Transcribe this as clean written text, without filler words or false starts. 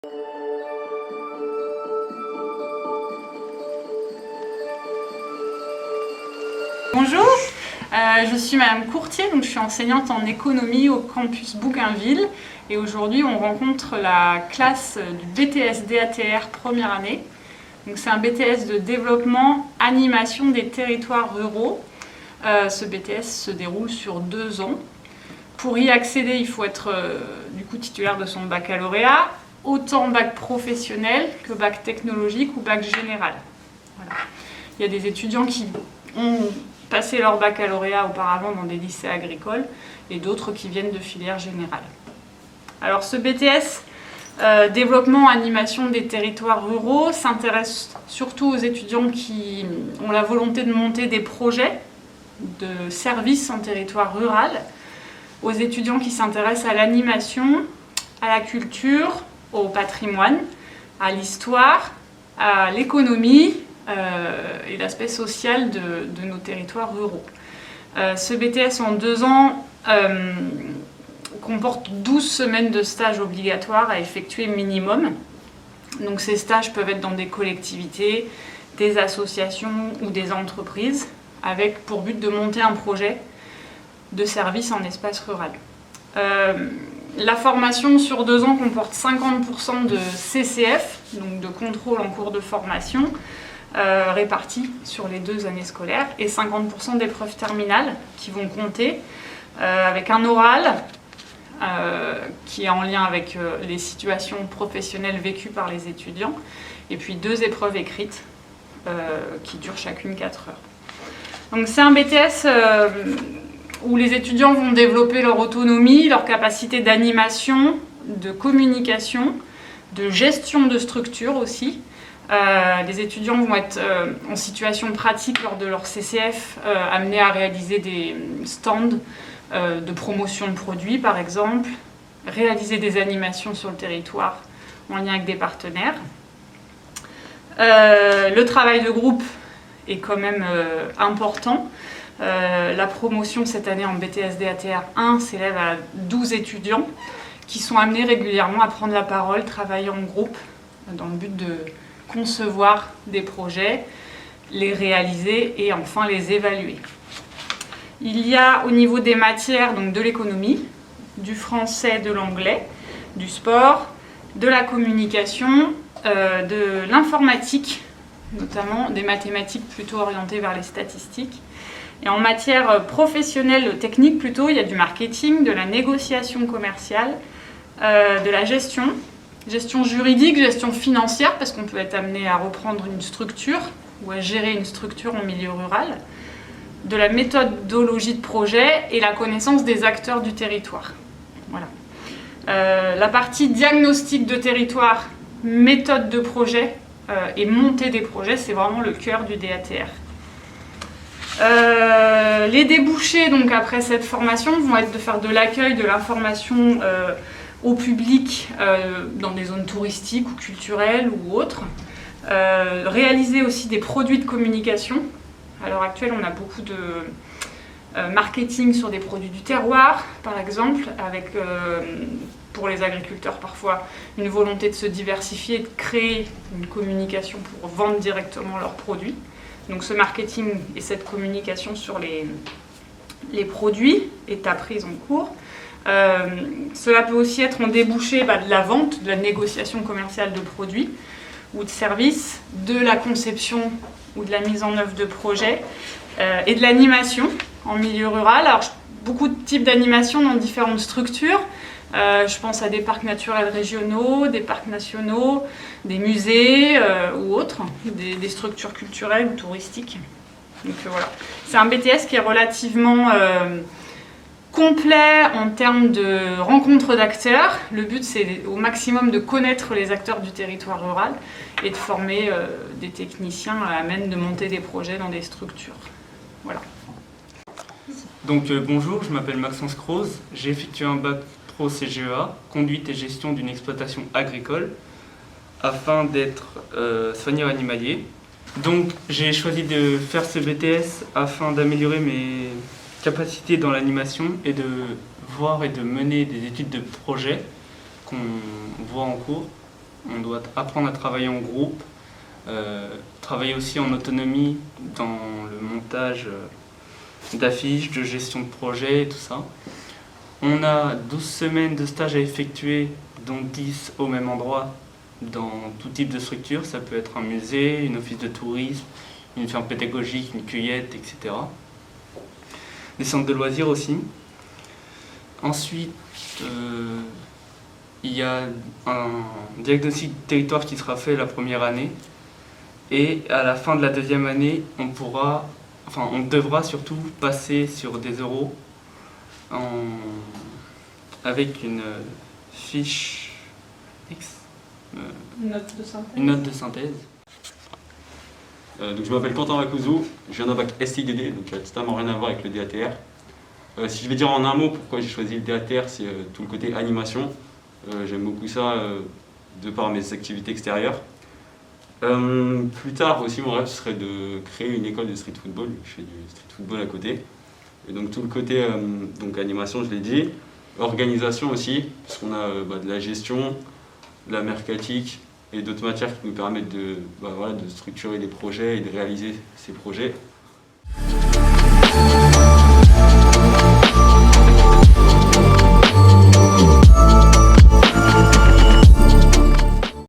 Bonjour, je suis Madame Courtier, donc je suis enseignante en économie au campus Bougainville et aujourd'hui on rencontre la classe du BTS DATR première année. Donc c'est un BTS de développement animation des territoires ruraux. Ce BTS se déroule sur 2 ans. Pour y accéder, il faut être du coup titulaire de son baccalauréat, autant bac professionnel que bac technologique ou bac général. Voilà. Il y a des étudiants qui ont passé leur baccalauréat auparavant dans des lycées agricoles et d'autres qui viennent de filières générales. Alors ce BTS développement animation des territoires ruraux s'intéresse surtout aux étudiants qui ont la volonté de monter des projets de services en territoire rural, aux étudiants qui s'intéressent à l'animation, à la culture, au patrimoine, à l'histoire, à l'économie et l'aspect social de nos territoires ruraux. Ce BTS en 2 ans comporte 12 semaines de stages obligatoires à effectuer minimum. Donc ces stages peuvent être dans des collectivités, des associations ou des entreprises, avec pour but de monter un projet de service en espace rural. La formation sur 2 ans comporte 50% de CCF, donc de contrôle en cours de formation, répartis sur les 2 années scolaires, et 50% d'épreuves terminales qui vont compter, avec un oral qui est en lien avec les situations professionnelles vécues par les étudiants, et puis 2 épreuves écrites qui durent chacune 4 heures. Donc c'est un BTS où les étudiants vont développer leur autonomie, leur capacité d'animation, de communication, de gestion de structure aussi. Les étudiants vont être en situation pratique lors de leur CCF, amenés à réaliser des stands de promotion de produits par exemple, réaliser des animations sur le territoire en lien avec des partenaires. Le travail de groupe est quand même important. La promotion cette année en BTS DATR 1 s'élève à 12 étudiants qui sont amenés régulièrement à prendre la parole, travailler en groupe dans le but de concevoir des projets, les réaliser et enfin les évaluer. Il y a au niveau des matières donc de l'économie, du français, de l'anglais, du sport, de la communication, de l'informatique, notamment des mathématiques plutôt orientées vers les statistiques. Et en matière professionnelle, technique plutôt, il y a du marketing, de la négociation commerciale, de la gestion juridique, gestion financière, parce qu'on peut être amené à reprendre une structure ou à gérer une structure en milieu rural, de la méthodologie de projet et la connaissance des acteurs du territoire. Voilà. La partie diagnostic de territoire, méthode de projet et montée des projets, c'est vraiment le cœur du DATR. Les débouchés donc après cette formation vont être de faire de l'accueil, de l'information au public dans des zones touristiques ou culturelles ou autres, réaliser aussi des produits de communication. À l'heure actuelle, on a beaucoup de marketing sur des produits du terroir, par exemple, avec pour les agriculteurs parfois une volonté de se diversifier et de créer une communication pour vendre directement leurs produits. Donc ce marketing et cette communication sur les produits est apprise en cours. Cela peut aussi être en débouché de la vente, de la négociation commerciale de produits ou de services, de la conception ou de la mise en œuvre de projets et de l'animation en milieu rural. Alors beaucoup de types d'animation dans différentes structures. Je pense à des parcs naturels régionaux, des parcs nationaux, des musées ou autres, des structures culturelles ou touristiques. Donc voilà. C'est un BTS qui est relativement complet en termes de rencontres d'acteurs. Le but c'est au maximum de connaître les acteurs du territoire rural et de former des techniciens à même de monter des projets dans des structures. Voilà. Donc bonjour, je m'appelle Maxence Croze, j'ai effectué un bac pro CGEA, conduite et gestion d'une exploitation agricole, afin d'être soigneur animalier. Donc j'ai choisi de faire ce BTS afin d'améliorer mes capacités dans l'animation et de voir et de mener des études de projet qu'on voit en cours On doit apprendre à travailler en groupe, travailler aussi en autonomie dans le montage d'affiches, de gestion de projet et tout ça. On a 12 semaines de stage à effectuer, dont 10 au même endroit, dans tout type de structure. Ça peut être un musée, une office de tourisme, une ferme pédagogique, une cueillette, etc. Des centres de loisirs aussi. Ensuite, il y a un diagnostic de territoire qui sera fait la première année. Et à la fin de la deuxième année, on devra surtout passer sur des euros avec une fiche Une note de synthèse. une note de synthèse. Donc je m'appelle Quentin Racouzou, je viens d'un bac STDD, donc ça n'a totalement rien à voir avec le DATR. Si je vais dire en un mot pourquoi j'ai choisi le DATR, c'est tout le côté animation. J'aime beaucoup ça de par mes activités extérieures. Plus tard aussi, mon rêve serait de créer une école de street football. Je fais du street football à côté. Et donc tout le côté donc animation, je l'ai dit. Organisation aussi, parce qu'on a de la gestion, de la mercatique et d'autres matières qui nous permettent de structurer des projets et de réaliser ces projets.